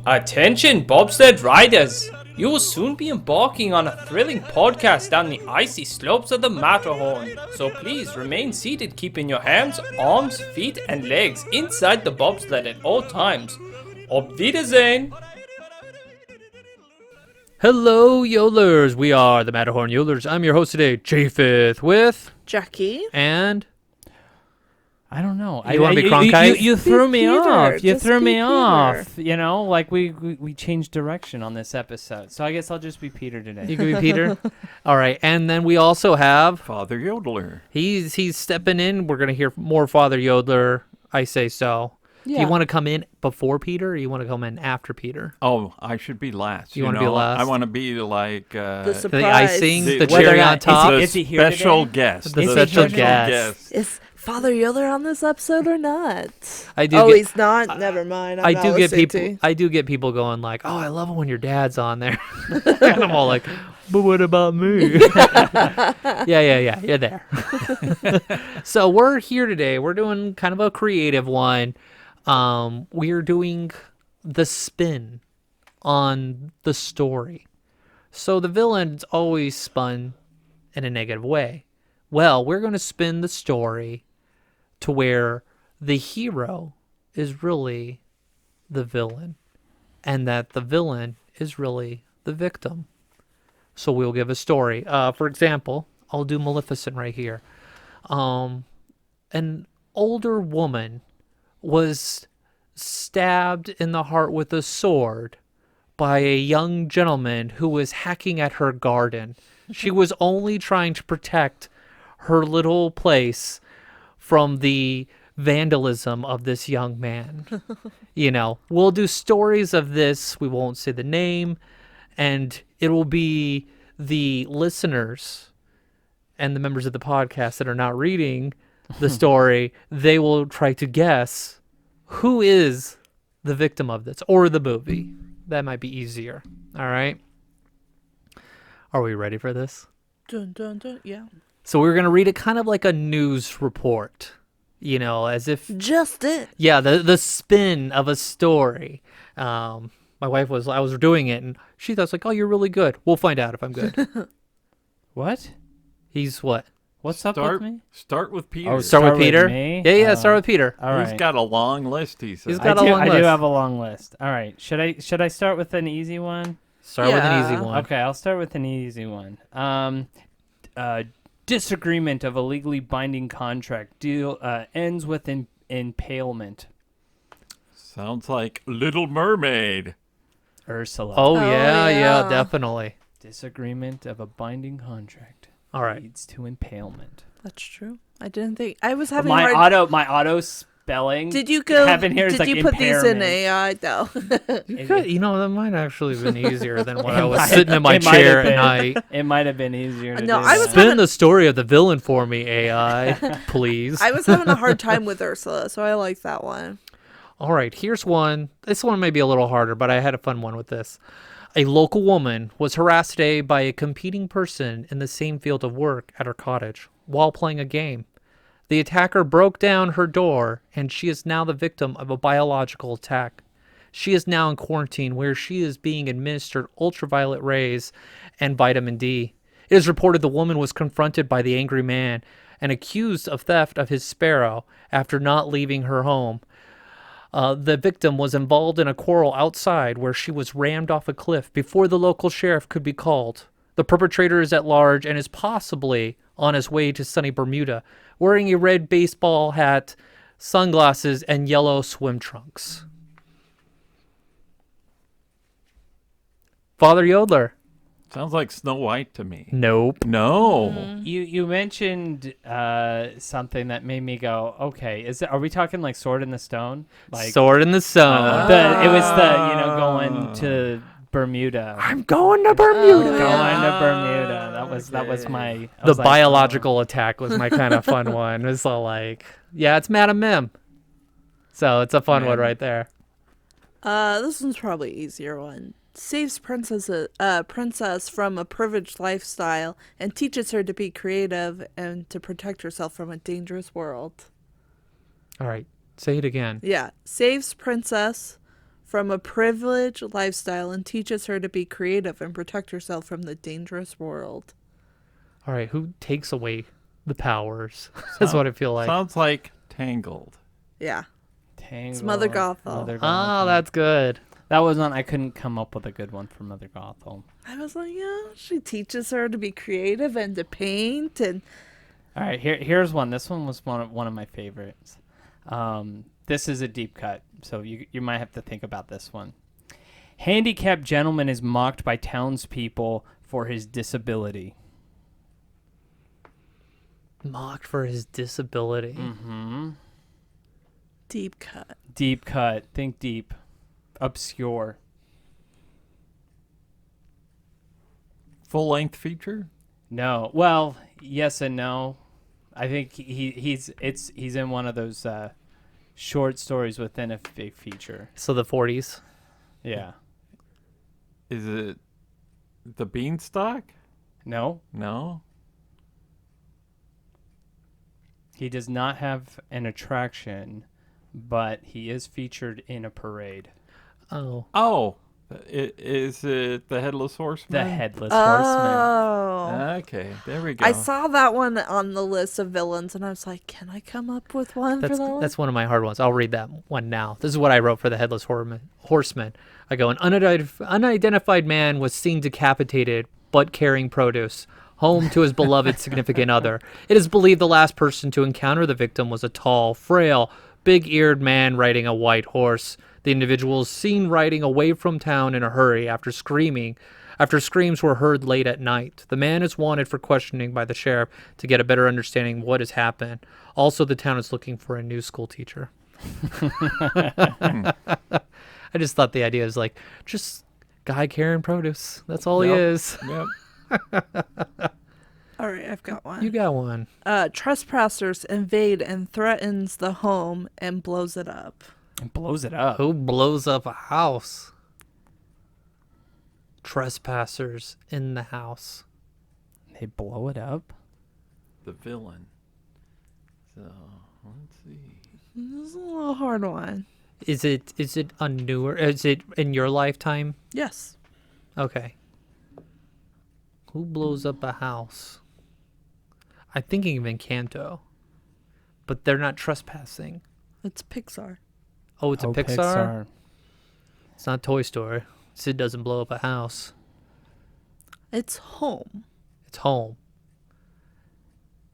Attention bobsled riders! You will soon be embarking on a thrilling podcast down the icy slopes of the Matterhorn. So please remain seated, keeping your hands, arms, feet, and legs inside the bobsled at all times. Auf Wiedersehen! Hello, Yodelers. We are the Matterhorn Yodelers. I'm your host today, Japheth, with Jackie. And I don't know. You want to be Cronkite? You threw me Peter. off. You Just threw be me Peter. off. You know, like we changed direction on this episode. So I guess I'll just be Peter today. you can be Peter. All right, and then we also have Father Yodeler. he's stepping in. We're gonna hear more Father Yodeler. I say so. Do you want to come in before Peter, or you want to come in after Peter? Oh, I should be last. You wanna be last? I want to be like The The surprise. icing, The- the whether cherry or on not- top. the Is he here special today? guest. The The special special guest. Is Father Yoder on this episode or not? I do Oh, get- he's not? Never mind. I do get people. I do get people going like, "Oh, I love it when your dad's on there," and I'm all like, "But what about me?" yeah. You're there. So we're here today. We're doing kind of a creative one. We're doing the spin on the story. So the villain's always spun in a negative way. Well, we're going to spin the story to where the hero is really the villain and that the villain is really the victim. So we'll give a story. For example, I'll do Maleficent right here. An older woman was stabbed in the heart with a sword by a young gentleman who was hacking at her garden. She was only trying to protect her little place from the vandalism of this young man. We'll do stories of this. We won't say the name, and it will be the listeners and the members of the podcast that are not reading the story. They will try to guess who is the victim of this or the movie. That might be easier. All right. Are we ready for this? Dun, dun, dun. Yeah. So we're going to read it kind of like a news report, as if, Just it. yeah, the spin of a story. My wife I was doing it and she thought, like, "Oh, you're really good. We'll find out if I'm good." What? He's what? What's up with me? Start with Peter. Oh, Start with Start with Peter? me? Yeah, start with Peter. All right. He's got a long list, he says. He's got a long I do list. have a long list. All right. Should I start with an easy one? Start with an Yeah. easy one. Okay, I'll start with an easy one. Disagreement of a legally binding contract deal ends with impalement. Sounds like Little Mermaid. Ursula. Oh, Oh, yeah, yeah. definitely. Disagreement of a binding contract All right. leads to impalement. That's true. I didn't think. I was having My hard. auto spelling. Did you go? have in here is Did like you put these in impairment. AI though? That might actually have been easier than when It I was might- sitting in my it might chair have at been. night. It might have been easier. To No, do I was that. Spin the story of the villain for me, AI, please. I was having a hard time with Ursula, so I like that one. All right, here's one. This one may be a little harder, but I had a fun one with this. A local woman was harassed today by a competing person in the same field of work at her cottage while playing a game. The attacker broke down her door, and she is now the victim of a biological attack. She is now in quarantine where she is being administered ultraviolet rays and vitamin D. It is reported the woman was confronted by the angry man and accused of theft of his sparrow after not leaving her home. The victim was involved in a quarrel outside where she was rammed off a cliff before the local sheriff could be called. The perpetrator is at large and is possibly on his way to sunny Bermuda, wearing a red baseball hat, sunglasses, and yellow swim trunks. Father Yodeler. Sounds like Snow White to me. Nope. No. You mentioned something that made me go, okay. Are we talking like Sword in the Stone? Like Sword in the Stone. it was the going to Bermuda. I'm going to Bermuda. Going to Bermuda. That was my. I The was like, biological attack was my kind of fun one. It was all like, yeah, it's Madam Mim. So it's a fun one right there. This one's probably easier one. Saves princess from a privileged lifestyle and teaches her to be creative and to protect herself from a dangerous world. All right, say it again. Yeah, saves princess from a privileged lifestyle and teaches her to be creative and protect herself from the dangerous world. All right, who takes away the powers? That's what I feel like. Sounds like Tangled. Yeah. Tangled, Mother Gothel. Mother Ah, Gothel. that's good. That was one I couldn't come up with a good one for Mother Gothel. I was like, yeah, she teaches her to be creative and to paint and All right, here's one. This one was one of my favorites. This is a deep cut, so you might have to think about this one. Handicapped gentleman is mocked by townspeople for his disability. Mocked for his disability. Mm-hmm. deep cut. Deep cut. Think deep. Obscure. Full-length feature? No. Well, yes and no. I think he's in one of those short stories within a big feature. So the 40s. Yeah. Is it the Beanstalk? No. No? He does not have an attraction, but he is featured in a parade. Oh. Oh, is it the Headless Horseman? The Headless Horseman. Oh. Okay, there we go. I saw that one on the list of villains, and I was like, can I come up with one for that one? That's one of my hard ones. I'll read that one now. This is what I wrote for the Headless Horseman. I go, an unidentified man was seen decapitated, but carrying produce, home to his beloved significant other. It is believed the last person to encounter the victim was a tall, frail, big-eared man riding a white horse. The individual is seen riding away from town in a hurry after screams were heard late at night. The man is wanted for questioning by the sheriff to get a better understanding of what has happened. Also, the town is looking for a new school teacher. I just thought the idea is like, just guy carrying produce. That's all he Yep. is. Yep. All right, I've got one. You got one. Trespassers invade and threatens the home and blows it up. And blows it up. Who blows up a house? Trespassers in the house. They blow it up? The villain. So, let's see. This is a little hard one. Is it a newer? Is it in your lifetime? Yes. Okay. Who blows up a house? I'm thinking of Encanto, but they're not trespassing. It's Pixar. Oh, it's a Oh, Pixar? It's not Toy Story. Sid doesn't blow up a house. It's home. It's home.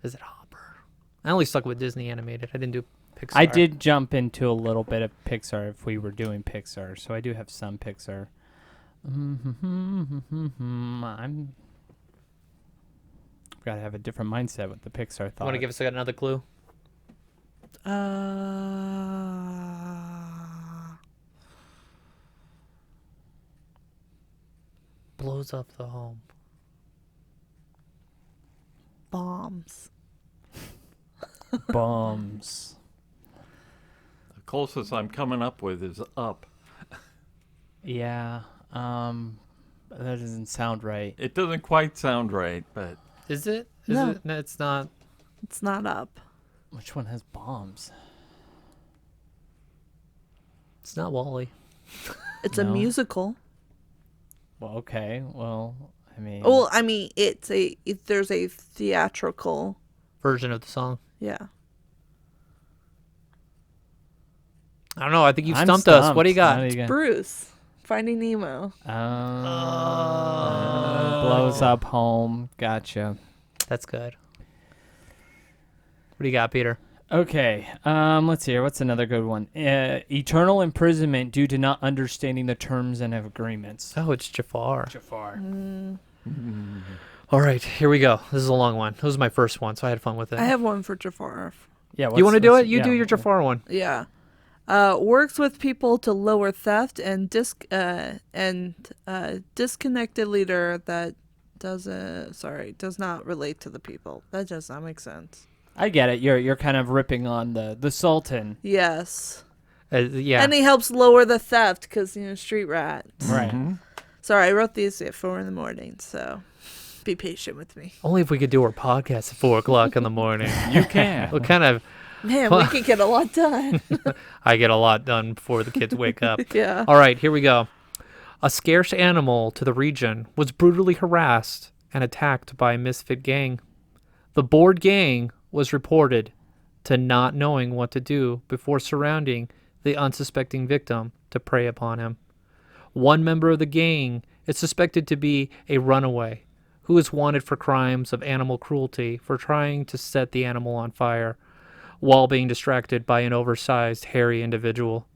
Is it Hopper? I only stuck with Disney animated. I didn't do Pixar. I did jump into a little bit of Pixar if we were doing Pixar, so I do have some Pixar. I'm gotta have a different mindset with the Pixar thought. Want to give us another clue? Blows up the home. Bombs. Bums. The closest I'm coming up with is Up. Yeah. That doesn't sound right. It doesn't quite sound right, but Is it? No. It? No, it's not. It's not up. Which one has bombs? It's not Wall-E. It's a No. musical. Well, okay. Well, I mean, Well, I mean, there's a theatrical. Version of the song. Yeah. I don't know. I think you've I'm stumped us. What do you got? What do you got? Bruce. Finding Nemo. Blows up home. Gotcha. That's good. What do you got, Peter? Okay. Let's see here. What's another good one? Eternal imprisonment due to not understanding the terms and agreements. Oh, it's Jafar. Jafar. All right, here we go. This is a long one. This was my first one, so I had fun with it. I have one for Jafar. Yeah. You want to do what's- it? You yeah, do your Jafar one. Yeah. Works with people to lower theft and disconnected leader that does not relate to the people. That does not make sense. I get it. You're kind of ripping on the Sultan. Yes. Yeah. And he helps lower the theft because, street rat. Right. Sorry, I wrote these at 4 a.m, so be patient with me. Only if we could do our podcast at 4 o'clock in the morning. you can. What kind of Man, we could get a lot done. I get a lot done before the kids wake up. Yeah. All right, here we go. A scarce animal to the region was brutally harassed and attacked by a misfit gang. The bored gang was reported to not knowing what to do before surrounding the unsuspecting victim to prey upon him. One member of the gang is suspected to be a runaway who is wanted for crimes of animal cruelty for trying to set the animal on fire while being distracted by an oversized, hairy individual.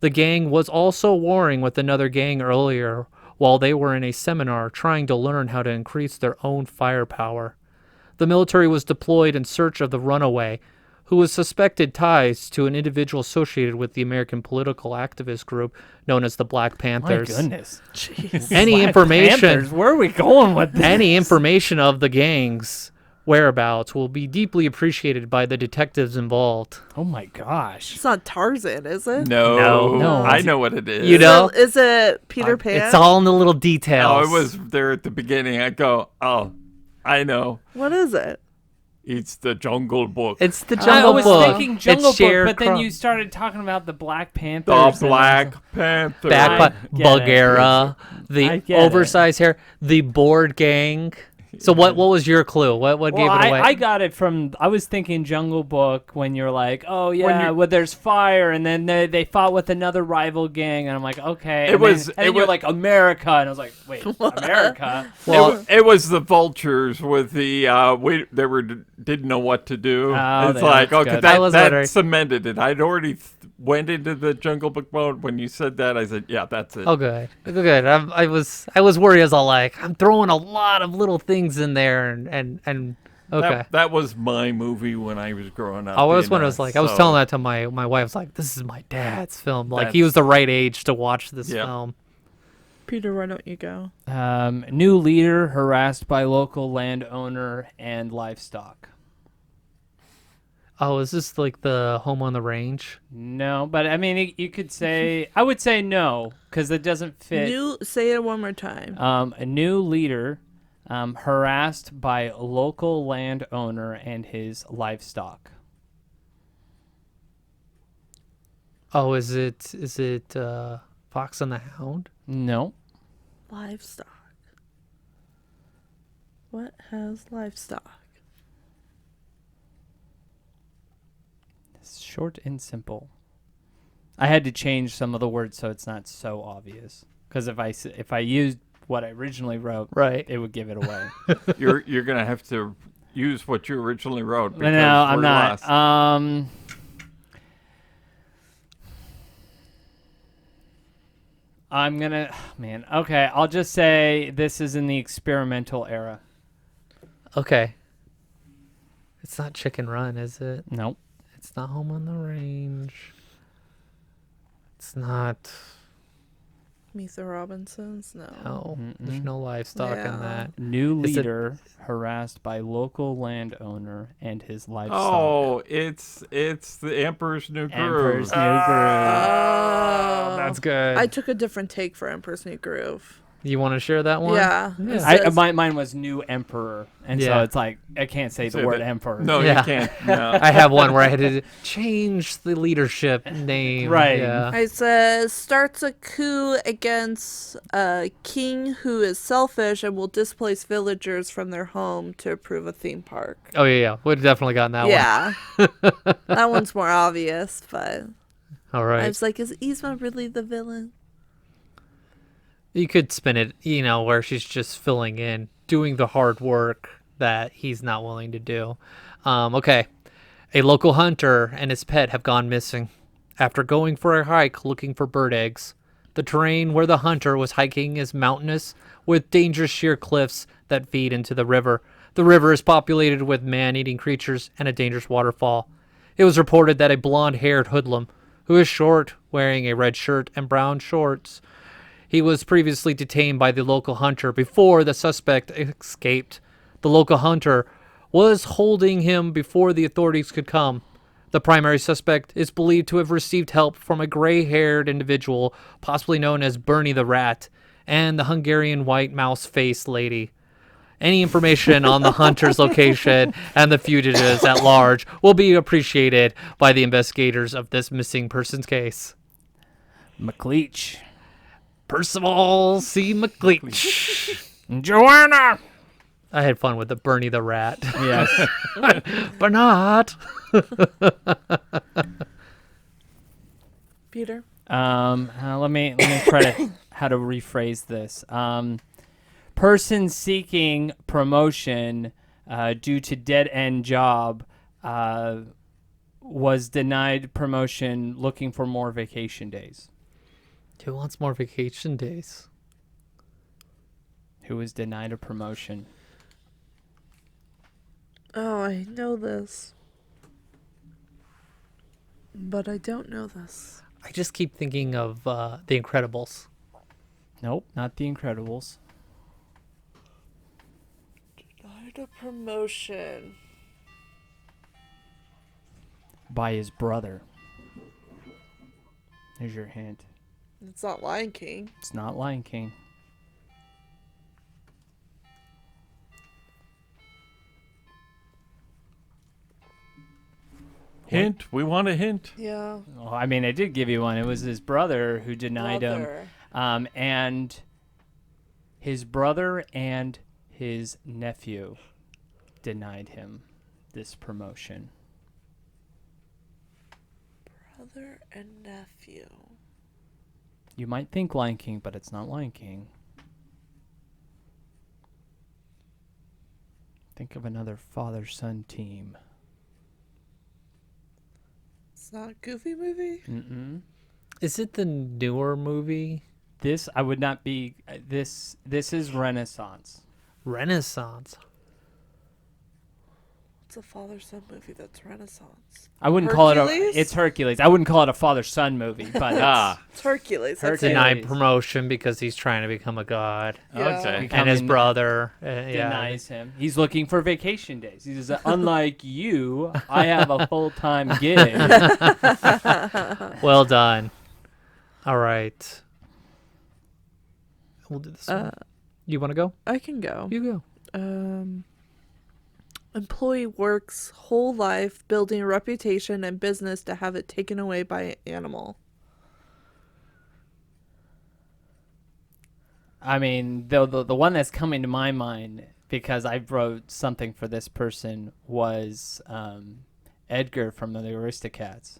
The gang was also warring with another gang earlier while they were in a seminar trying to learn how to increase their own firepower. The military was deployed in search of the runaway, who was suspected ties to an individual associated with the American political activist group known as the Black My Panthers. goodness. Jeez. Any Black information, Panthers, where are we going with this? any information of the gang's whereabouts will be deeply appreciated by the detectives involved. Oh my gosh. It's not Tarzan, is it? No, No. I know what it is. You know? Is it Peter Pan? It's all in the little details. Oh, it was there at the beginning. I go, oh, I know. What is it? It's the Jungle Book. It's the I Jungle was Book. thinking Jungle It's Book, but then Sharecrow. you started talking about the Black Panthers. the and I was Black like, Panther. I Back get Bagheera, I the get it. oversized hair, the board gang. So what was your clue? What Well, gave it away? I got it from, I was thinking Jungle Book when you're like, oh yeah, you- well there's fire, and then they fought with another rival gang, and I'm like, okay. It and was- then, and it then you're was- like, America, and I was like, wait, America? Well, it was the vultures with the didn't know what to do. Oh, It's yeah, like that's okay, good. I was wondering. that cemented it. I'd already went into the Jungle Book mode when you said that. I said, yeah, that's it. oh, good, good. I was worried. I was all like, I'm throwing a lot of little things in there, and okay. That was my movie when I was growing up. I was you when I know, was like, I was so- telling that to my wife. I was like, this is my dad's film. Like he That's- was the right age to watch this Yeah. film. Peter, why don't you go? New leader harassed by local landowner and livestock. Oh, is this like the Home on the Range? No, but I mean, you could say, I would say no, because it doesn't fit. Say it one more time. A new leader harassed by a local landowner and his livestock. Oh, is it Fox and the Hound? No. Livestock. What has livestock? It's short and simple. I had to change some of the words so it's not so obvious. Because if I used what I originally wrote, Right. it would give it away. You're gonna have to use what you originally wrote. Because No, I'm we're not. lost. I'm gonna, man. Okay, I'll just say this is in the experimental era. Okay. It's not Chicken Run, is it? Nope. It's not Home on the Range. It's not. Meet the Robinsons? No. No, there's no livestock Yeah. in that. New Is it- leader harassed by local landowner and his livestock. Oh, it's the Emperor's New Groove. Emperor's New Oh, That's good. I took a different take for Emperor's New Groove. You want to share that one? Yeah. Yeah. It says- Mine was new emperor, and so Yeah. it's like I can't say the Say word that- emperor. No, Yeah. you can't. No. I have one where I had to change the leadership name. Right. Yeah. It says starts a coup against a king who is selfish and will displace villagers from their home to approve a theme park. Oh yeah. Would have definitely gotten that one. Yeah. That one's more obvious, but All I right. was like, is Yzma really the villain? You could spin it, where she's just filling in, doing the hard work that he's not willing to do. Okay. A local hunter and his pet have gone missing after going for a hike looking for bird eggs. The terrain where the hunter was hiking is mountainous with dangerous sheer cliffs that feed into the river. The river is populated with man-eating creatures and a dangerous waterfall. It was reported that a blonde-haired hoodlum, who is short, wearing a red shirt and brown shorts, he was previously detained by the local hunter before the suspect escaped. The local hunter was holding him before the authorities could come. The primary suspect is believed to have received help from a gray-haired individual, possibly known as Bernie the Rat, and the Hungarian white mouse-faced lady. Any information on the hunter's location and the fugitives at large will be appreciated by the investigators of this missing persons case. McLeach. Percival C. McLeach. Joanna. I had fun with the Bernie the Rat. Yes. But not. Peter? Let me try to how to rephrase this. Person seeking promotion due to dead end job was denied promotion looking for more vacation days. Who wants more vacation days? Who was denied a promotion? Oh, I know this. But I don't know this. I just keep thinking of The Incredibles. Nope, not The Incredibles. Denied a promotion. By his brother. Here's your hint. It's not Lion King. It's not Lion King. Hint. We want a hint. Yeah. Oh, I mean, I did give you one. It was his brother who denied him. And his brother and his nephew denied him this promotion. Brother and nephew. You might think Lion King, but it's not Lion King. Think of another father-son team. It's not a Goofy movie? Mm-mm. Is it the newer movie? This, I would not be... This is Renaissance. Renaissance. It's a father-son movie that's Renaissance. I wouldn't call it a... Hercules? It's Hercules. I wouldn't call it a father-son movie, but It's Hercules. That's Hercules. it. Denied promotion because he's trying to become a god. Yeah. Okay. And his Becoming- brother. denies him. He's looking for vacation days. He says, unlike you, I have a full-time gig. Well done. All right. We'll do this one. You want to go? I can go. You go. Employee works whole life building a reputation and business to have it taken away by an animal. I mean, the one that's coming to my mind, because I wrote something for this person, was Edgar from the Aristocats.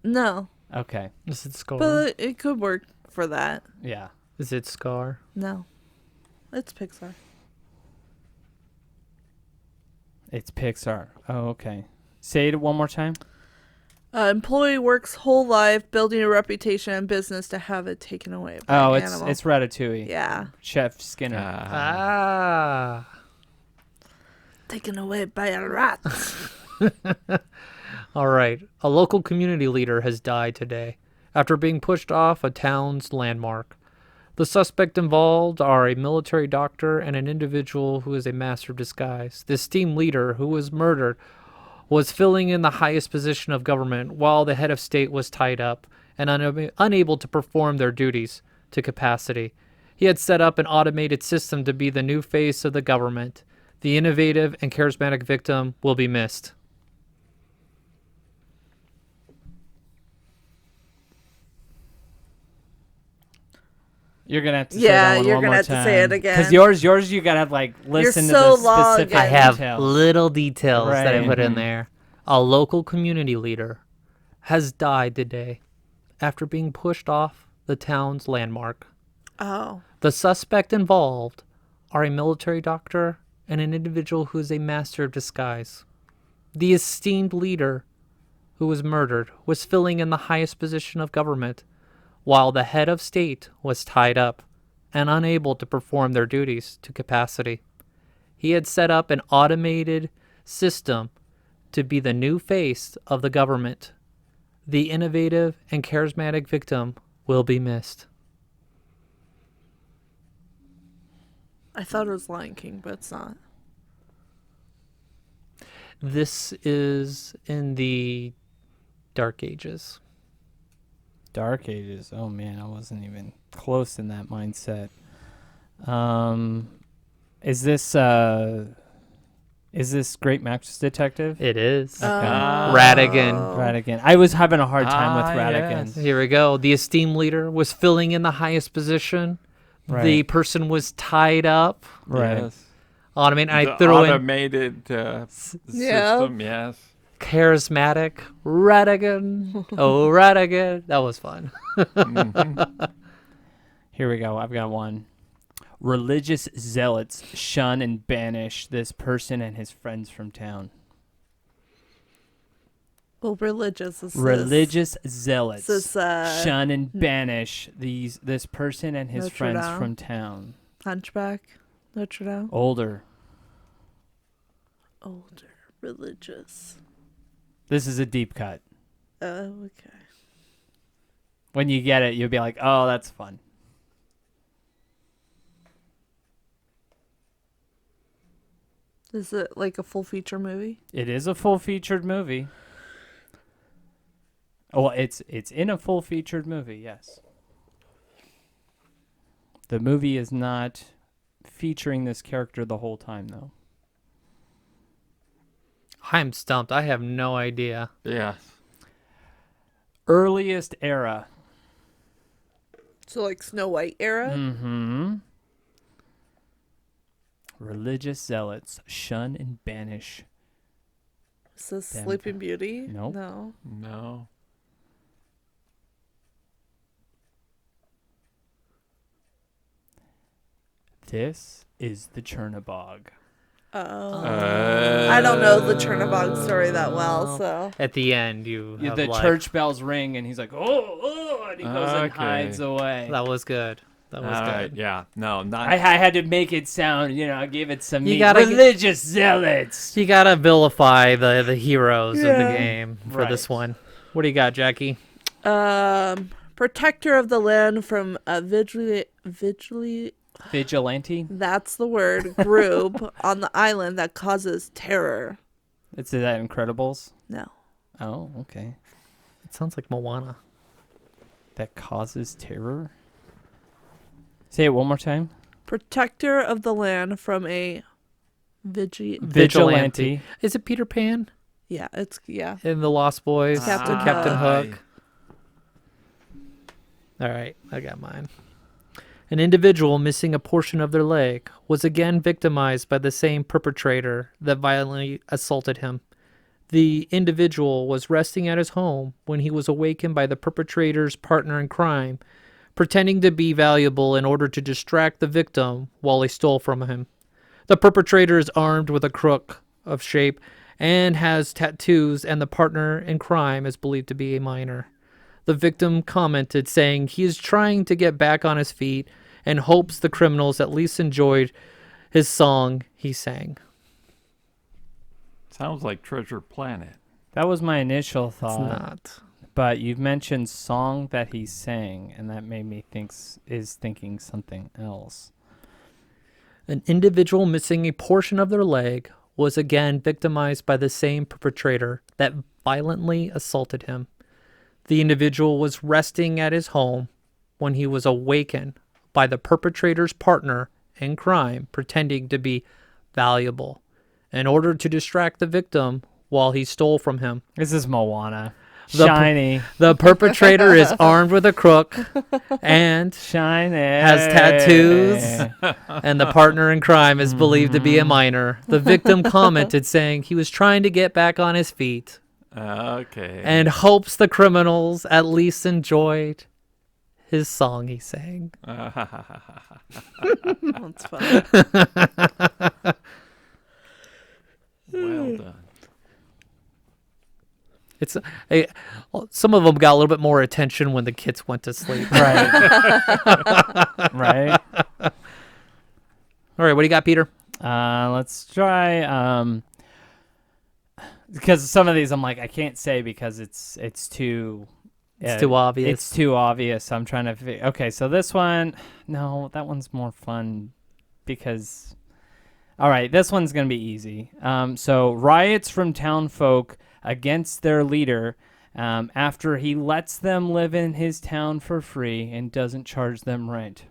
No, Okay. Is it Scar? but it could work for that. Yeah. Is it Scar? No, it's Pixar. It's Pixar. Oh, okay. Say it one more time. Employee works whole life building a reputation and business to have it taken away by Oh, an it's animal. it's Ratatouille. Yeah, Chef Skinner. Ah. taken away by a rat. All right. A local community leader has died today after being pushed off a town's landmark. The suspect involved are a military doctor and an individual who is a master of disguise. This team leader, who was murdered, was filling in the highest position of government while the head of state was tied up and unable to perform their duties to capacity. He had set up an automated system to be the new face of the government. The innovative and charismatic victim will be missed. You're gonna have to say Yeah, that one you're one gonna more have to say it time. again. Because yours, you gotta have like listen to so the long specific and- I have details. little details that I Right. put in there. A local community leader has died today after being pushed off the town's landmark. Oh, The suspect involved are a military doctor and an individual who is a master of disguise. The esteemed leader who was murdered was filling in the highest position of government, while the head of state was tied up and unable to perform their duties to capacity. He had set up an automated system to be the new face of the government. The innovative and charismatic victim will be missed. I thought it was Lion King, but it's not. This is in the Dark Ages. Dark Ages. Oh man, I wasn't even close in that mindset. Is this Great Max Detective? It is. Oh. Radigan. Radigan. I was having a hard time with Radigan. Yes. Here we go. The esteemed leader was filling in the highest position. Right. The person was tied up. Right. Yes. Automated. I The threw in automated system, yes. charismatic Radigan. Oh, Radigan. That was fun. Here we go. I've got one. Religious zealots shun and banish this person and his friends from town. Well, religious is Religious zealots this shun and banish this person and his Notre friends Dame? from town. Hunchback, Notre Dame, Older. older, religious. This is a deep cut. Okay. When you get it, you'll be like, oh, that's fun. Is it like a full feature movie? It is a full featured movie. Oh, well, it's in a full featured movie, yes. The movie is not featuring this character the whole time, though. I'm stumped. I have no idea. Yes. Earliest era. So like Snow White era? Mm-hmm. Religious zealots shun and banish. Is this Damn. Sleeping Beauty? Nope. No. No. This is the Chernobog. Oh. I don't know the Chernobog story that well, so. At the end, you have The like, church bells ring, and he's like, oh, and he goes and Okay. hides away. That was good. That was All good. right. Yeah. No. Not. I had to make it sound, I gave it some You meat. gotta Religious zealots. You gotta vilify the heroes of the Yeah. game for this Right. one. What do you got, Jackie? Protector of the land from a Vigilante. that's the word, group on the island that causes terror. Is that Incredibles? No. Oh, okay. It sounds like Moana. That causes terror. Say it one more time. Protector of the land from a Vigilante. Is it Peter Pan Yeah, yeah. in The Lost Boys? Captain or Captain Hook. Hook. All right, I got mine. An individual missing a portion of their leg was again victimized by the same perpetrator that violently assaulted him. The individual was resting at his home when he was awakened by the perpetrator's partner in crime, pretending to be valuable in order to distract the victim while he stole from him. The perpetrator is armed with a crook of shape and has tattoos, and the partner in crime is believed to be a minor. The victim commented saying he is trying to get back on his feet and hopes the criminals at least enjoyed his song he sang. Sounds like Treasure Planet. That was my initial It's thought. not. But you've mentioned song that he sang, and that made me thinking something else. An individual missing a portion of their leg was again victimized by the same perpetrator that violently assaulted him. The individual was resting at his home when he was awakened by the perpetrator's partner in crime pretending to be valuable in order to distract the victim while he stole from him. This is Moana. The Shiny. The perpetrator is armed with a crook and Shiny. has tattoos, and the partner in crime is believed to be a minor. The victim commented saying he was trying to get back on his feet Okay. and hopes the criminals at least enjoyed his song he sang. That's fun. Well done. It's some of them got a little bit more attention when the kids went to sleep. Right. Right. All right, what do you got, Peter? Let's try. Because some of these I'm like I can't say because it's too. It's too obvious. It's too obvious. I'm trying to. Okay, so this one, no, that one's more fun because. All right, this one's gonna be easy. So riots from town folk against their leader after he lets them live in his town for free and doesn't charge them rent.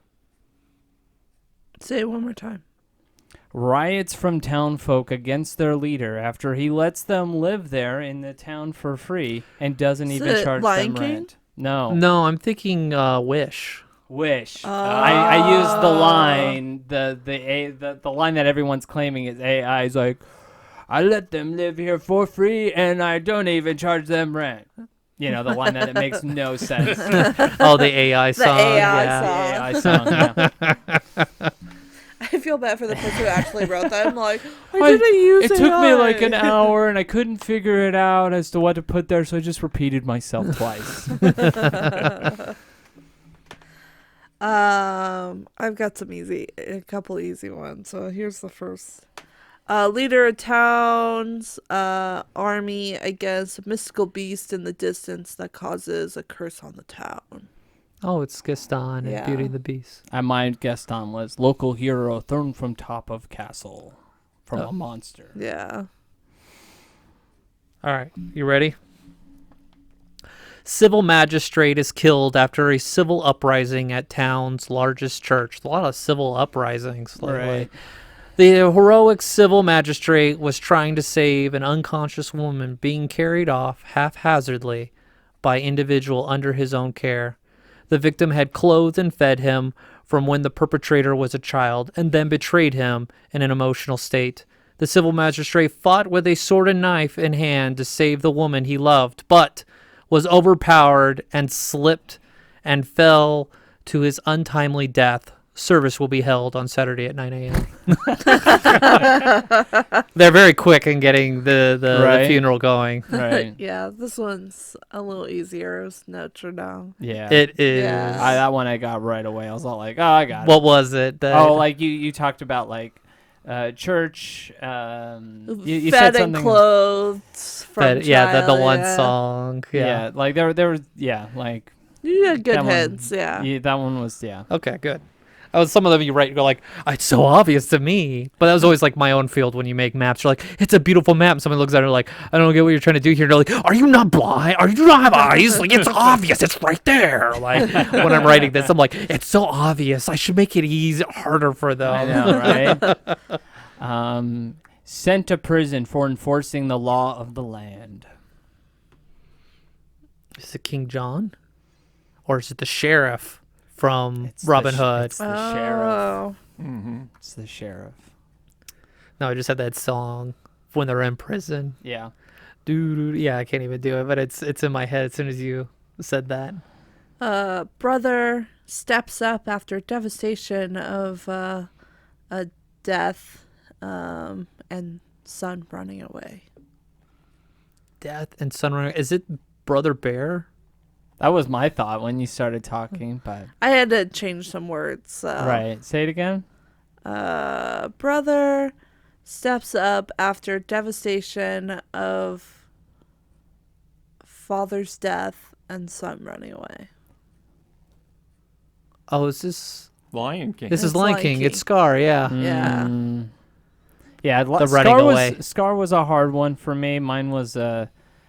Say it one more time. Riots from town folk against their leader after he lets them live there in the town for free and doesn't Is even it charge Lion them King? rent. No. No, I'm thinking Wish. Wish. I used the line, the line that everyone's claiming is AI is like, I let them live here for free and I don't even charge them rent. You know, the line that it makes no sense. Oh, the AI The song. AI yeah. song. The AI song, yeah. I feel bad for the person who actually wrote that. I'm like, I didn't use It AI. took me like an hour and I couldn't figure it out as to what to put there, so I just repeated myself twice. I've got a couple easy ones. So here's the first. Leader of town's army against a mystical beast in the distance that causes a curse on the town. Oh, it's Gaston and Yeah. Beauty and the Beast. My guest on was local hero thrown from top of castle from a monster. Yeah. All right, you ready? Civil magistrate is killed after a civil uprising at town's largest church. A lot of civil uprisings lately. Right. The heroic civil magistrate was trying to save an unconscious woman being carried off haphazardly by individual under his own care. The victim had clothed and fed him from when the perpetrator was a child and then betrayed him in an emotional state. The civil magistrate fought with a sword and knife in hand to save the woman he loved, but was overpowered and slipped and fell to his untimely death. Service will be held on Saturday at 9 a.m. They're very quick in getting the Right. funeral going. Right. Yeah, this one's a little easier. It's Notre Dame. Yeah. It is. Yeah. That one I got right away. I was all like, oh, I got it. What was it? Oh, like you talked about like church. You Fed said and something. clothed from That, yeah, the child, one yeah. song. Yeah. Like there was like You had good that one- hints, yeah. that one was Okay, good. Some of them you write, you go like, it's so obvious to me. But that was always like my own field when you make maps. You're like, it's a beautiful map. And someone looks at it like, I don't get what you're trying to do here. And they're like, are you not blind? Are you not have eyes? Like, it's obvious. It's right there. Like, when I'm writing this, I'm like, it's so obvious. I should make it harder for them. I know, right? Sent to prison for enforcing the law of the land. Is it King John? Or is it the sheriff from It's Robin the Hood? It's the sheriff. Oh. Mm-hmm. It's the sheriff. No, I just had that song when they're in prison. Yeah. Doo-doo. Yeah, I can't even do it, but it's in my head as soon as you said that. Brother steps up after devastation of a death and son running away. Death and Sunrise. Is it Brother Bear? That was my thought when you started talking, but I had to change some words. So. right. Say it again. Brother steps up after devastation of father's death and son running away. Oh, is this... Lion King. This is It's Lion Lion King. King. It's Scar, yeah. Yeah. Yeah, The running away. Scar was a hard one for me. Mine was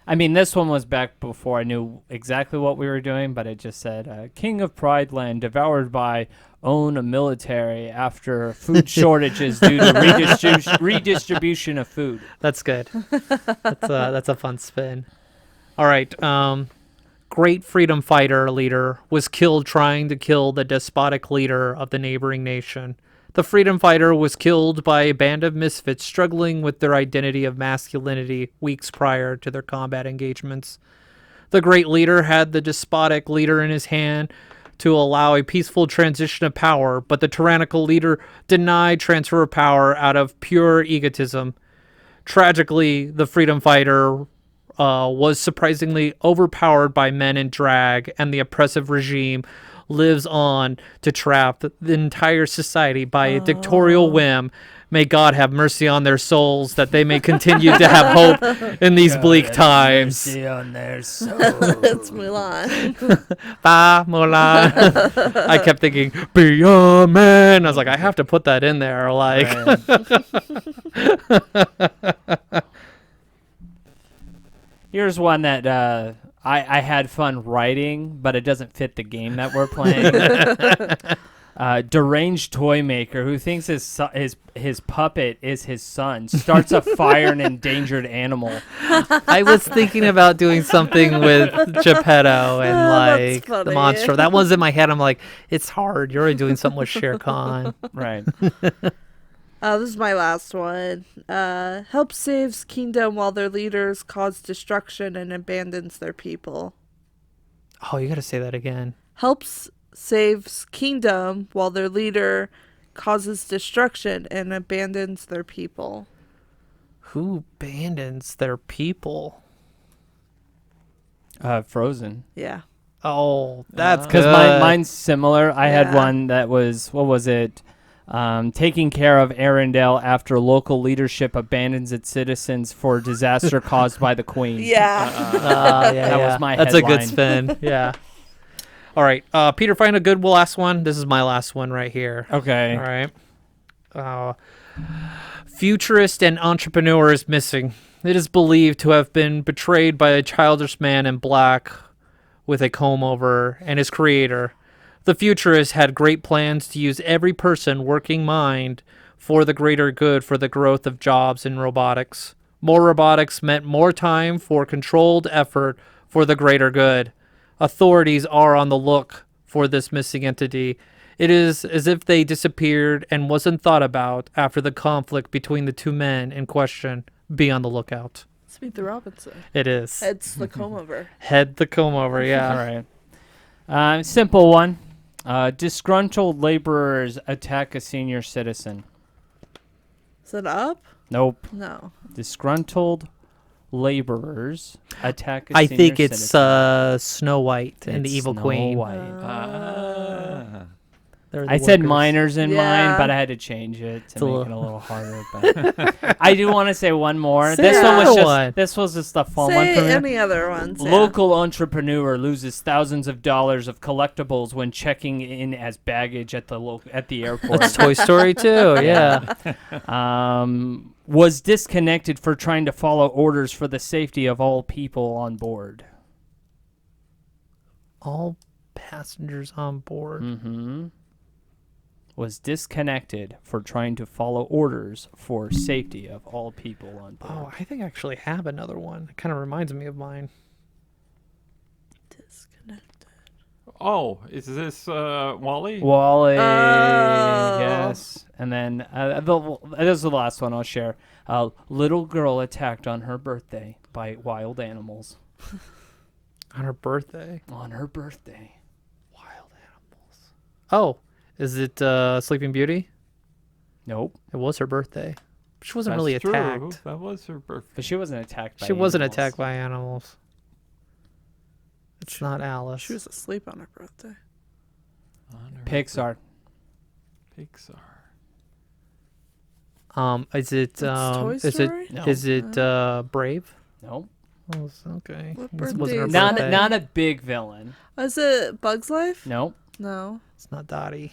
I mean, this one was back before I knew exactly what we were doing, but it just said, King of Pride Land devoured by own military after food shortages due to redistribution of food. That's good. That's a fun spin. All right. Great freedom fighter leader was killed trying to kill the despotic leader of the neighboring nation. The freedom fighter was killed by a band of misfits struggling with their identity of masculinity weeks prior to their combat engagements. The great leader had the despotic leader in his hand to allow a peaceful transition of power, but the tyrannical leader denied transfer of power out of pure egotism. Tragically, the freedom fighter was surprisingly overpowered by men in drag, and the oppressive regime lives on to trap the entire society by a dictatorial whim. May God have mercy on their souls, that they may continue to have hope in these bleak times. on their soul. It's Mulan. Ba Mulan. I kept thinking, be a man. I was like, I have to put that in there. Like, Here's one that I had fun writing, but it doesn't fit the game that we're playing. deranged toy maker who thinks his puppet is his son starts a fire an endangered animal. I was thinking about doing something with Geppetto and that's like the funny. monster. That one's in my head. I'm like, it's hard. You're already doing something with Shere Khan. Right. This is my last one. Help saves kingdom while their leaders cause destruction and abandons their people. Oh, you got to say that again. Helps saves kingdom while their leader causes destruction and abandons their people. Who abandons their people? Frozen. Yeah. Oh, that's Because good. mine's similar. I had Yeah. one that was, what was it? Taking care of Arendelle after local leadership abandons its citizens for disaster caused by the queen. Yeah. That was my That's a good headline. spin. Yeah. All right. Peter, find a good last one. This is my last one right here. Okay. All right. Futurist and entrepreneur is missing. It is believed to have been betrayed by a childish man in black with a comb over and his creator. The futurist had great plans to use every person working mind for the greater good for the growth of jobs in robotics. More robotics meant more time for controlled effort for the greater good. Authorities are on the look for this missing entity. It is as if they disappeared and wasn't thought about after the conflict between the two men in question. Be on the lookout. Smith Robinson. It is. It's the comb over. Head the comb over, yeah. All right. Simple one. Disgruntled laborers attack a senior citizen. Is it up? Nope. No. Disgruntled laborers attack a I senior think it's citizen. Snow White and the It's Evil Snow Queen. Ah. They're the I said workers. minors in Yeah. mine, but I had to change it to It's a make little- it a little harder. But I do want to say one more. Say This one was another just one. this was just a fun one Say for me. any other ones. Yeah. Local entrepreneur loses thousands of dollars of collectibles when checking in as baggage at the airport. That's Toy Story too, yeah. Was disconnected for trying to follow orders for the safety of all people on board. All passengers on board. Mm-hmm. Was disconnected for trying to follow orders for safety of all people on board. Oh, I think I actually have another one. It kind of reminds me of mine. Disconnected. Oh, is this Wally? Wally, Oh. yes. And then this is the last one I'll share. Little girl attacked on her birthday by wild animals. On her birthday. On her birthday. Wild animals. Oh, is it Sleeping Beauty? Nope. It was her birthday. She wasn't That's really true. attacked. That was her birthday. But she wasn't attacked by She wasn't animals. attacked by animals. It's not Alice. She was asleep on her birthday. Pixar. Pixar. Is it Toy is it Story? No. is it Brave? Nope. Oh, okay. What It birthday wasn't her is Not birthday. not a big villain. Is it Bug's Life? Nope. No. It's not Dottie.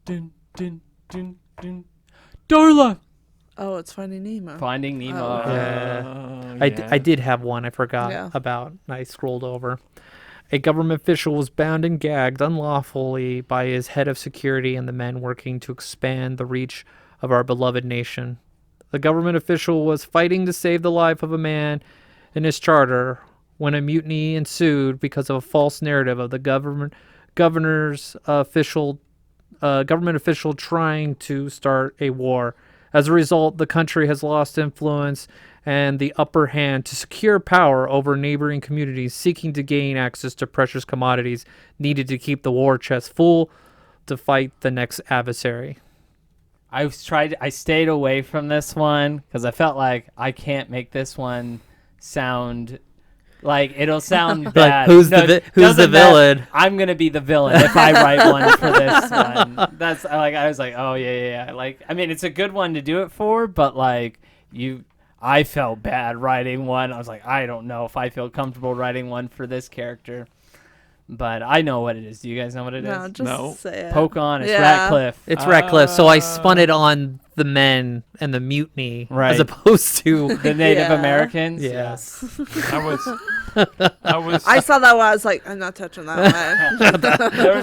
Dun, dun, dun, dun. Darla. Oh, it's Finding Nemo. Finding Nemo. Oh, Yeah. Yeah. I did have one I forgot Yeah. about. I scrolled over. A government official was bound and gagged unlawfully by his head of security and the men working to expand the reach of our beloved nation. The government official was fighting to save the life of a man in his charter when a mutiny ensued because of a false narrative of the government official trying to start a war. As a result, the country has lost influence and the upper hand to secure power over neighboring communities seeking to gain access to precious commodities needed to keep the war chest full to fight the next adversary. I stayed away from this one because I felt like I can't make this one sound like it'll sound bad. who's the doesn't matter. villain? I'm gonna be the villain if I write one for this one. That's like I was like, oh yeah. Like I mean, it's a good one to do it for, but like I felt bad writing one. I was like, I don't know if I feel comfortable writing one for this character. but I know what it is. Do you guys know what it is? No, just No. say it. Pocahontas, Yeah. Ratcliffe. It's Ratcliffe, so I spun it on the men and the mutiny Right. as opposed to The Native Yeah. Americans. yes. I was. I saw that one. I was like, I'm not touching that one.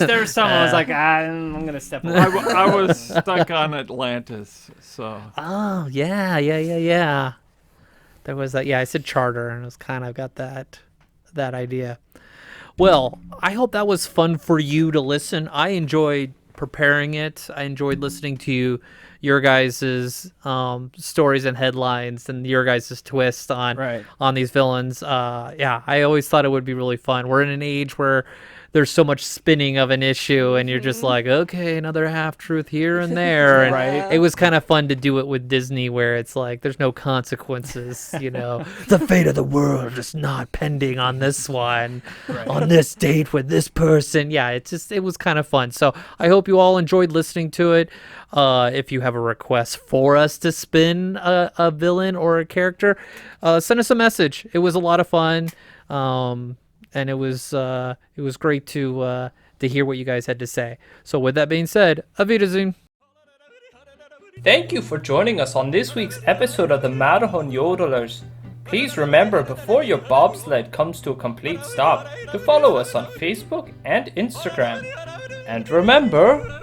There was someone was like, I'm gonna step away. I was stuck on Atlantis. So Oh yeah. There was that. Yeah, I said charter, and it was kind of got that idea. Well, I hope that was fun for you to listen. I enjoyed preparing it. I enjoyed listening to your guys' stories and headlines and your guys' twist on these villains. Yeah, I always thought it would be really fun. We're in an age where there's so much spinning of an issue, and you're just like, okay, another half truth here and there. And Right. it was kind of fun to do it with Disney, where it's like there's no consequences. The fate of the world is not pending on this one, on this date with this person. Yeah, it was kind of fun. So I hope you all enjoyed listening to it. If you have a request for us to spin a villain or a character, send us a message. It was a lot of fun. And it was great to hear what you guys had to say. So with that being said, Auf Wiedersehen. Thank you for joining us on this week's episode of the Matterhorn Yodelers. Please remember, before your bobsled comes to a complete stop, to follow us on Facebook and Instagram. And remember...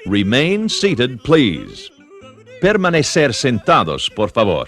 Remain seated, please. Permanecer sentados, por favor.